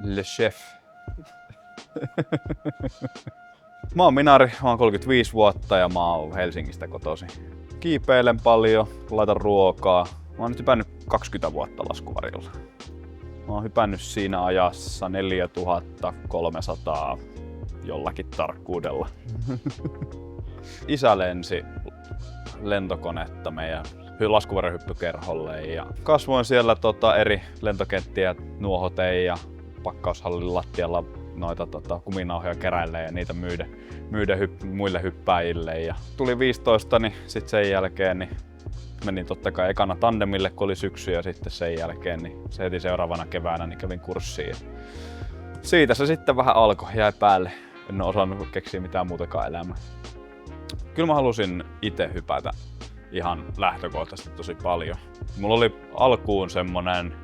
Le chef. Mä oon Minari, mä oon 35 vuotta ja mä oon Helsingistä kotoisin. Kiipeilen paljon, laitan ruokaa. Mä oon nyt hypännyt 20 vuotta laskuvarjolla. Mä oon hypännyt siinä ajassa 4300 jollakin tarkkuudella. Isä lensi lentokonetta meidän laskuvarjohyppykerholle ja kasvoin siellä eri lentokenttiä nuohotein ja pakkaushallin lattialla noita kuminauhoja keräilee ja niitä myydä muille hyppääjille. Ja tuli 15, niin sitten sen jälkeen niin menin totta kai ekana tandemille, kun oli syksy, ja sitten sen jälkeen niin se heti seuraavana keväänä niin kävin kurssiin. Siitä se sitten vähän alkoi, jäi päälle. En ole osannut keksiä mitään muutakaan elämää. Kyllä mä halusin itse hypätä ihan lähtökohtaisesti tosi paljon. Mulla oli alkuun semmonen,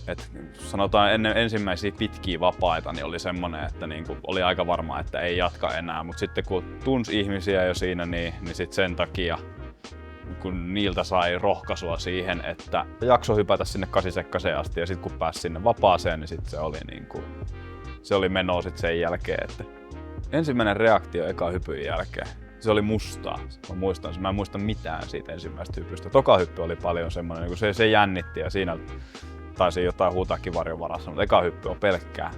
että sanotaan ennen ensimmäisiä pitkiä vapaita, niin oli semmonen, että niinku oli aika varma, että ei jatka enää. Mutta sitten kun tunsi ihmisiä jo siinä, niin sit sen takia, kun niiltä sai rohkaisua siihen, että jakso hypätä sinne 8 asti ja sitten kun pääsi sinne vapaaseen, niin sit se oli menoa sit sen jälkeen. Että ensimmäinen reaktio eka hypyn jälkeen, se oli mustaa. Mä en muista mitään siitä ensimmäisestä hypystä. Toka hyppy oli paljon semmoinen, niin se jännitti ja siinä taisi jotain huutaakin varjon varassa, mutta eka hyppy on pelkkää.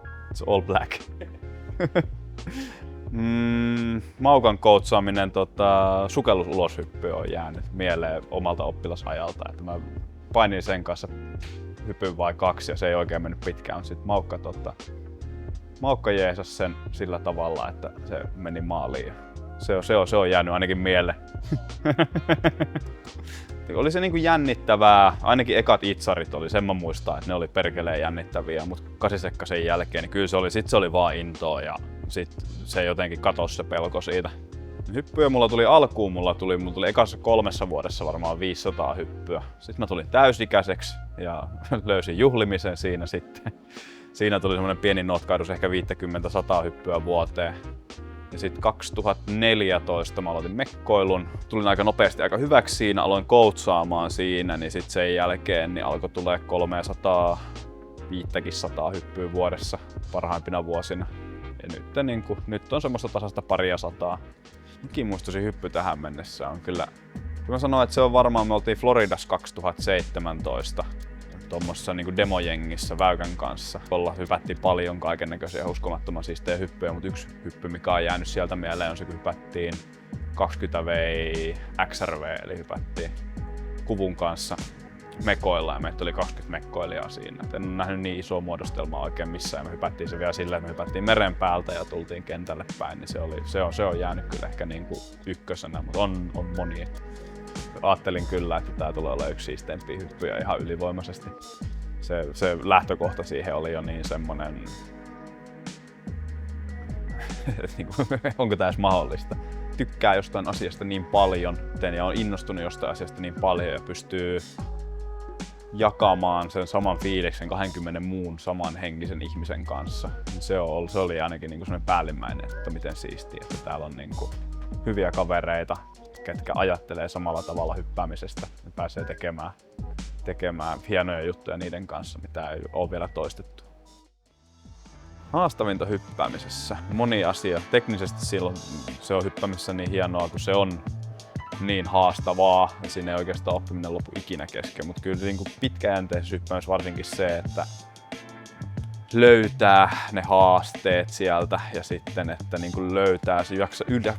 It's all black. Maukan coachaaminen, sukellus-uloshyppy on jäänyt mieleen omalta oppilasajalta. Että mä painin sen kanssa hypyn vai 2 ja se ei oikein mennyt pitkään, mutta sitten Maukka jeesasi sen sillä tavalla, että se meni maaliin. Se on jäänyt ainakin mieleen. Oli se niinku jännittävää, ainakin ekat itsarit oli, sen mä muistan, että ne oli perkeleen jännittäviä, mutta 8 sen jälkeen niin kyllä se oli vaan intoa ja sit se jotenkin katosi se pelko siitä. Hyppyjä mulla tuli ekassa 3 vuodessa varmaan 500 hyppyä. Sitten mä tulin täysikäiseksi ja löysin juhlimisen siinä sitten. Siinä tuli semmonen pieni notkahdus, ehkä 50-100 hyppyä vuoteen. Ja sitten 2014 mä aloitin mekkoilun. Tulin aika nopeasti aika hyväksi siinä, aloin coachaamaan siinä, niin sitten sen jälkeen niin alkoi tulee 300, 500 hyppyä vuodessa parhaimpina vuosina. Ja nyt on semmoista tasasta 200. Ikimuistoisin hyppy tähän mennessä on kyllä mä sanoin, että se on varmaan, me oltiin Floridassa 2017. Tuommoisessa niin demojengissä Väykän kanssa. Tuolla hypättiin paljon kaikennäköisiä uskomattoman siistejä hyppyjä, mutta yksi hyppy, mikä on jäänyt sieltä mieleen, on se, kun hypättiin 20V XRV, eli hypättiin kuvun kanssa mekoilla ja meitä oli 20 mekkoilijaa siinä. En ole nähnyt niin isoa muodostelmaa oikein missään. Me hypättiin se vielä silleen, että me hypättiin meren päältä ja tultiin kentälle päin, niin se on jäänyt kyllä ehkä niin kuin ykkösenä, mutta on monia. Ajattelin kyllä, että tää tulee olla yksi siisteimpiä hyppyjä ihan ylivoimaisesti. Se lähtökohta siihen oli jo niin semmonen, onko tää edes mahdollista. Tykkää jostain asiasta niin paljon ja on innostunut jostain asiasta niin paljon ja pystyy jakamaan sen saman fiiliksen 20 muun samanhenkisen ihmisen kanssa. Se oli ainakin niin kuin semmoinen päällimmäinen, että miten siistiä, että täällä on niin kuin hyviä kavereita, ketkä ajattelee samalla tavalla hyppäämisestä ja pääsee tekemään hienoja juttuja niiden kanssa, mitä ei ole vielä toistettu. Haastavinta hyppäämisessä. Moni asia. Teknisesti silloin se on hyppäämisessä niin hienoa, kun se on niin haastavaa ja siinä ei oikeastaan oppiminen lopu ikinä kesken. Mutta kyllä niin pitkäjänteisessä hyppäämisessä varsinkin se, että löytää ne haasteet sieltä ja sitten, että niin kuin löytää,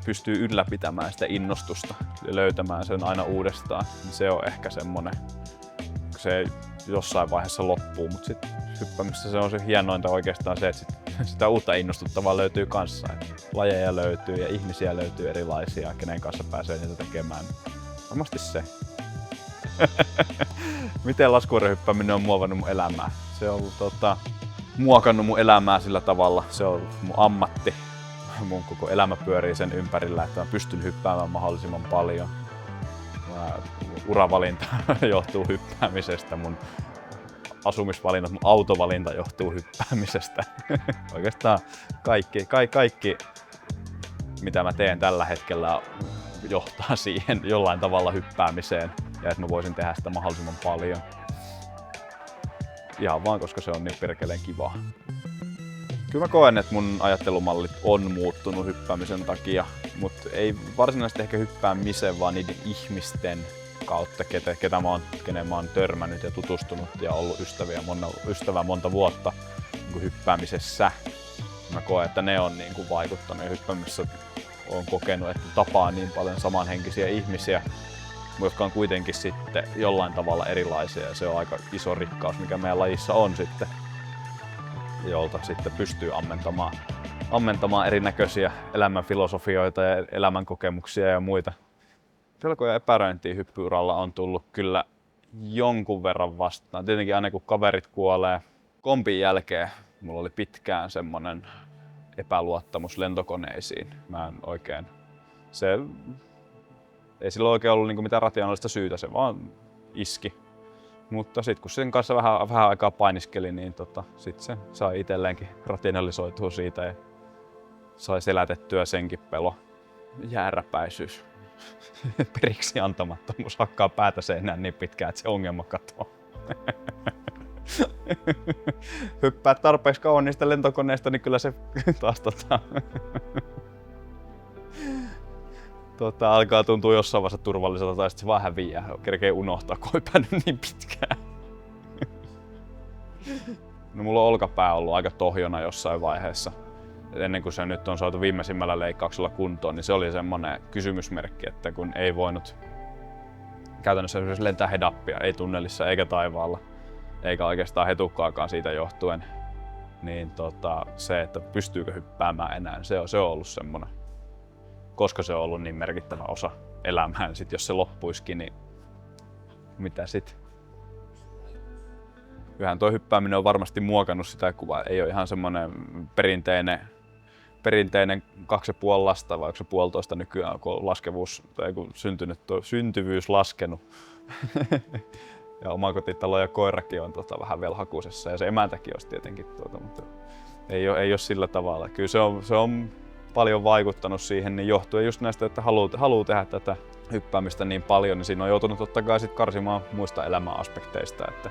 pystyy ylläpitämään sitä innostusta ja löytämään sen aina uudestaan. Se on ehkä semmonen, se jossain vaiheessa loppuu, mutta sitten hyppäämisessä se on se hienointa oikeastaan se, että sitä uutta innostuttavaa löytyy kanssa. Lajeja löytyy ja ihmisiä löytyy erilaisia, kenen kanssa pääsee niitä tekemään. Varmasti se. Miten laskuvarjohyppääminen on muovannut mun elämää? Se on muokannut mun elämää sillä tavalla. Se on mun ammatti. Mun koko elämä pyörii sen ympärillä, että mä pystyn hyppäämään mahdollisimman paljon. Uravalinta johtuu hyppäämisestä. Mun asumisvalinnat, mun autovalinta johtuu hyppäämisestä. Oikeastaan kaikki, mitä mä teen tällä hetkellä, johtaa siihen jollain tavalla hyppäämiseen ja että mä voisin tehdä sitä mahdollisimman paljon. ihan vaan koska se on niin perkeleen kivaa. Kyllä mä koen, että mun ajattelumallit on muuttunut hyppäämisen takia, mutta ei varsinaisesti ehkä hyppäämisen, vaan niiden ihmisten kautta, kenen mä oon törmännyt ja tutustunut ja ollut ystävää monta vuotta niin hyppäämisessä. Mä koen, että ne on niin kuin vaikuttanut ja hyppäämisessä oon kokenut, että tapaa niin paljon samanhenkisiä ihmisiä, jotka on kuitenkin sitten jollain tavalla erilaisia ja se on aika iso rikkaus, mikä meidän lajissa on sitten, jolta sitten pystyy ammentamaan erinäköisiä elämänfilosofioita ja elämänkokemuksia ja muita. Pelkoja epäröintiä hyppyuralla on tullut kyllä jonkun verran vastaan. Tietenkin aina kun kaverit kuolee, kompin jälkeen mulla oli pitkään semmonen epäluottamus lentokoneisiin. Mä en oikein, ei sillä oikein ollut niinku mitään rationaalista syytä, se vaan iski. Mutta sitten kun sen kanssa vähän aikaa painiskeli, niin sit se sai itselleenkin rationalisoitua siitä ja sai selätettyä senkin pelo. Jääräpäisyys, periksi antamattomuus hakkaa päätä seinään niin pitkään, että se ongelma katoaa. Hyppää tarpeeksi kauan niistä lentokoneista, niin kyllä se taas alkaa tuntua jossain vaiheessa turvalliselta tai sitten se vaan häviää. Kerkee unohtaa, kun on hypännyt niin pitkään. No, mulla on olkapää ollut aika tohjona jossain vaiheessa. Ennen kuin se nyt on saatu viimeisimmällä leikkauksella kuntoon, niin se oli semmoinen kysymysmerkki, että kun ei voinut käytännössä lentää head-upia, ei tunnelissa eikä taivaalla, eikä oikeastaan hetukkaakaan siitä johtuen, niin se, että pystyykö hyppäämään enää, se on ollut semmoinen. Koska se on ollut niin merkittävä osa elämää, niin sit jos se loppuisikin, niin mitä sit? Kyllähän tuo hyppääminen on varmasti muokannut sitä kuvaa. Ei ole ihan semmoinen perinteinen 2,5 lasta, vai onko se 1,5 nykyään, kun syntyvyys laskenut. Ja omakotitalo ja koirakin on vähän vielä hakusessa ja se emäntäkin olisi tietenkin mutta ei ole sillä tavalla. Kyllä se on paljon vaikuttanut siihen, niin johtuen just näistä, että haluaa tehdä tätä hyppäämistä niin paljon, niin siinä on joutunut totta kai sit karsimaan muista elämäaspekteista. Että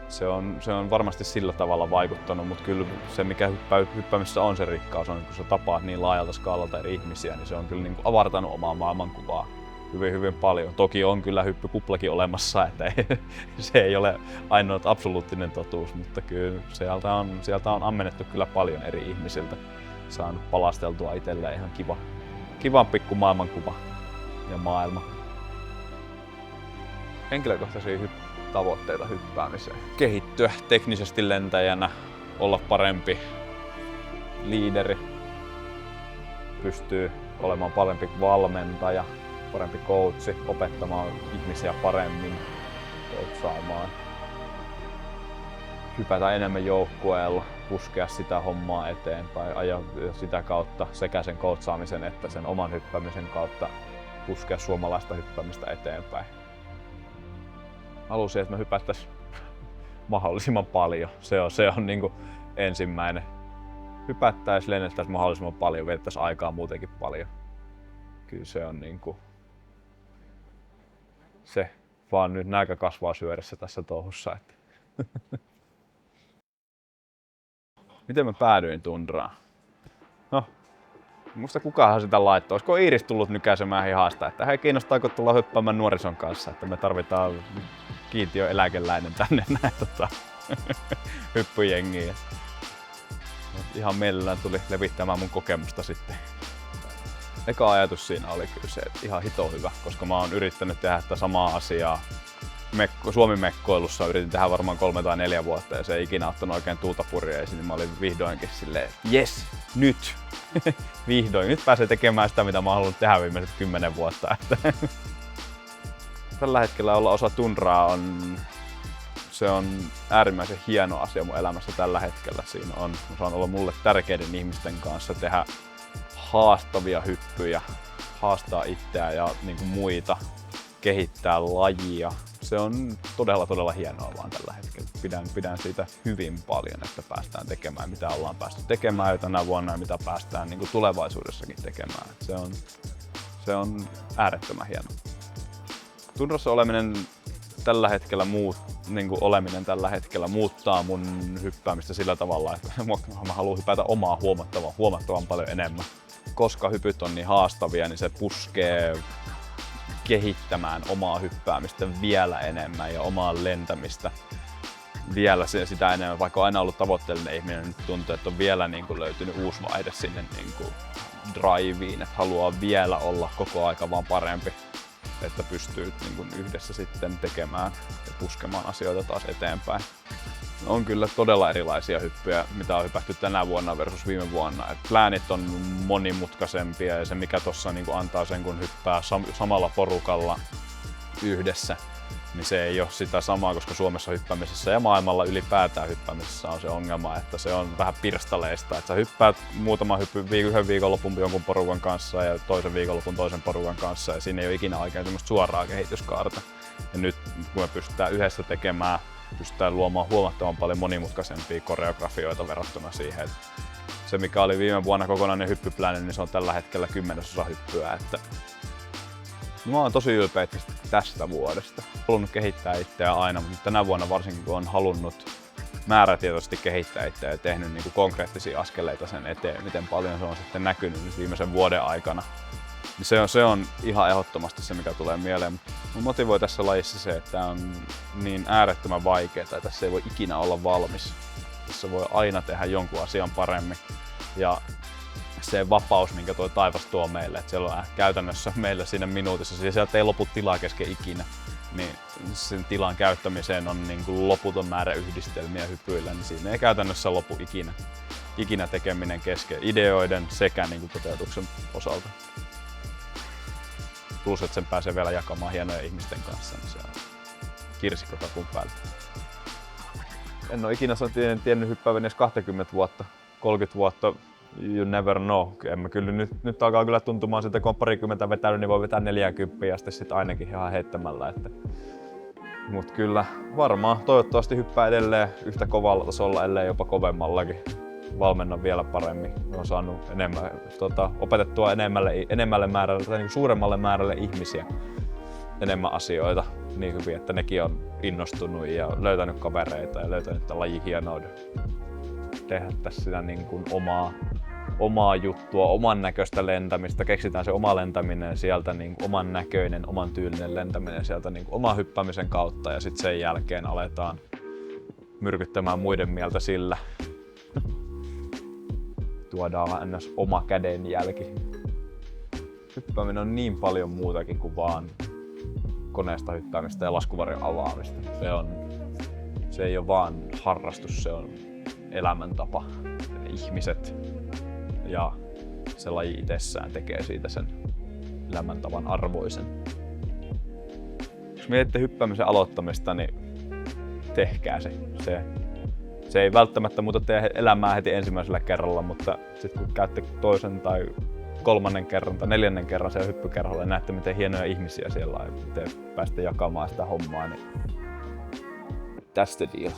se on varmasti sillä tavalla vaikuttanut, mutta kyllä se mikä hyppäämisessä on se rikkaus, on kun sä tapaat niin laajalta skaalalta eri ihmisiä, niin se on kyllä niin kuin avartanut omaa maailmankuvaa hyvin paljon. Toki on kyllä hyppykuplakin olemassa, että se ei ole ainoa absoluuttinen totuus, mutta kyllä sieltä on ammennettu kyllä paljon eri ihmisiltä. Saanut palasteltua itselleen ihan kivan pikku maailmankuva ja maailma. Henkilökohtaisia tavoitteita hyppäämiseen. Kehittyä teknisesti lentäjänä, olla parempi liideri, pystyy olemaan parempi valmentaja, parempi coachi, opettamaan ihmisiä paremmin, coachaamaan. Hypätä enemmän joukkueella, puskea sitä hommaa eteenpäin ja sitä kautta sekä sen coachaamisen että sen oman hyppäämisen kautta puskea suomalaista hyppäämistä eteenpäin. Halusin, että me hypättäisiin mahdollisimman paljon. Se on niin kuin ensimmäinen. Hypättäisiin, lennettäisiin mahdollisimman paljon, viettäisiin aikaa muutenkin paljon. Kyllä se on niin kuin se vaan nyt nälkä kasvaa syödessä tässä touhussa. Miten mä päädyin tundraan? No, musta kukaanhan sitä laittoi. Olisiko Iiris tullut nykäisemään hihasta, että hei, kiinnostaako tulla hyppäämään nuorison kanssa, että me tarvitaan kiintiöeläkeläinen tänne näin hyppyjengiä. Ihan mielellään tuli levittämään mun kokemusta sitten. Eka ajatus siinä oli kyllä se, että ihan hito hyvä, koska mä oon yrittänyt tehdä tätä samaa asiaa Suomi-mekkoilussa. Yritin tehdä varmaan 3 tai 4 vuotta ja se ei ikinä ottanut oikein tuulta purjeisiin, niin mä olin vihdoinkin silleen, jes, nyt! Vihdoin, nyt pääsee tekemään sitä, mitä mä oon halunnut tehdä viimeiset 10 vuotta. Tällä hetkellä olla osa tundraa se on äärimmäisen hieno asia mun elämässä tällä hetkellä. Siinä on, mä saan olla mulle tärkeiden ihmisten kanssa tehdä haastavia hyppyjä, haastaa itseään ja niin kuin muita, kehittää lajia. Se on todella hienoa vaan tällä hetkellä. Pidän siitä hyvin paljon, että päästään tekemään mitä ollaan päästy tekemään jo tänä vuonna ja mitä päästään niin kuin tulevaisuudessakin tekemään. Se on äärettömän hienoa. Tundrassa oleminen tällä hetkellä niin kuin oleminen tällä hetkellä muuttaa mun hyppäämistä sillä tavalla, että mä haluan hypätä omaa huomattavan paljon enemmän. Koska hypyt on niin haastavia, niin se puskee kehittämään omaa hyppäämistä vielä enemmän ja omaa lentämistä vielä sitä enemmän. Vaikka on aina ollut tavoitteellinen ihminen, niin nyt tuntuu, että on vielä niin kuin löytynyt uusi vaihde sinne niin kuin driveen, että haluaa vielä olla koko aika vaan parempi, että pystyy niin kuin yhdessä sitten tekemään ja puskemaan asioita taas eteenpäin. On kyllä todella erilaisia hyppyjä, mitä on hypätty tänä vuonna versus viime vuonna. Et pläänit on monimutkaisempia ja se mikä tuossa niin kuin antaa sen, kun hyppää samalla porukalla yhdessä, niin se ei ole sitä samaa, koska Suomessa hyppäämisessä ja maailmalla ylipäätään hyppäämisessä on se ongelma, että se on vähän pirstaleista. Että sä hyppäät muutaman yhden viikonlopun jonkun porukan kanssa ja toisen viikonlopun toisen porukan kanssa ja siinä ei ole ikinä oikein semmoista suoraa kehityskaarta. Ja nyt kun me pystytään yhdessä tekemään, pystytään luomaan huomattavan paljon monimutkaisempia koreografioita verrattuna siihen, että se mikä oli viime vuonna kokonainen hyppypläni, niin se on tällä hetkellä 10% hyppyä. Että mä oon tosi ylpeä tästä vuodesta. Halunnut kehittää itseä aina, mutta tänä vuonna varsinkin kun on halunnut määrätietoisesti kehittää itseä ja tehnyt niin kuin konkreettisia askeleita sen eteen, miten paljon se on sitten näkynyt nyt viimeisen vuoden aikana. Niin se on ihan ehdottomasti se, mikä tulee mieleen. Mun motivoi tässä lajissa se, että tää on niin äärettömän vaikeaa, että tässä ei voi ikinä olla valmis. Tässä voi aina tehdä jonkun asian paremmin. Ja se vapaus, minkä tuo taivas tuo meille, että siellä on käytännössä meillä siinä minuutissa, sieltä ei lopu tilaa kesken ikinä, niin sen tilan käyttämiseen on niin kuin loputon määrä yhdistelmiä hypyillä, niin siinä ei käytännössä lopu ikinä tekeminen kesken ideoiden sekä niin kuin toteutuksen osalta. Plus, että sen pääsee vielä jakamaan hienojen ihmisten kanssa, niin se on kirsikko kakun päälle. En ole ikinä tiennyt hyppäävän edes 20 vuotta, 30 vuotta. You never know. Nyt alkaa kyllä tuntumaan siltä, kun on parikymmentä vetänyt, niin voi vetää 40 ja sitten ainakin ihan heittämällä. Mut kyllä varmaan toivottavasti hyppää edelleen yhtä kovalla tasolla, ellei jopa kovemmallakin. Valmennan vielä paremmin. Olen saanut enemmän, opetettua enemmälle määrälle tai niin suuremmalle määrälle ihmisiä enemmän asioita niin hyvin, että nekin on innostunut ja löytänyt kavereita ja löytänyt tämän lajin hienouden. Tehdä tässä sitä niin kuin omaa juttua, oman näköistä lentämistä, keksitään se oma lentäminen sieltä, niin kuin oman näköinen, oman tyylinen lentäminen sieltä niin kuin oman hyppäämisen kautta ja sitten sen jälkeen aletaan myrkyttämään muiden mieltä sillä. Tuodaan ns. Oma kädenjälki. Hyppääminen on niin paljon muutakin kuin vaan koneesta hyppäämistä ja laskuvarjon avaamista. Se ei ole vaan harrastus, se on elämäntapa. Ihmiset ja se laji itsessään tekee siitä sen elämäntavan arvoisen. Jos mietitte hyppäämisen aloittamista, niin tehkää se. Se ei välttämättä muuta tehdä elämää heti ensimmäisellä kerralla, mutta sitten kun käytte toisen tai kolmannen kerran tai neljännen kerran siellä hyppykerralla ja näette miten hienoja ihmisiä siellä on ja miten pääsette jakamaan sitä hommaa, niin that's the deal.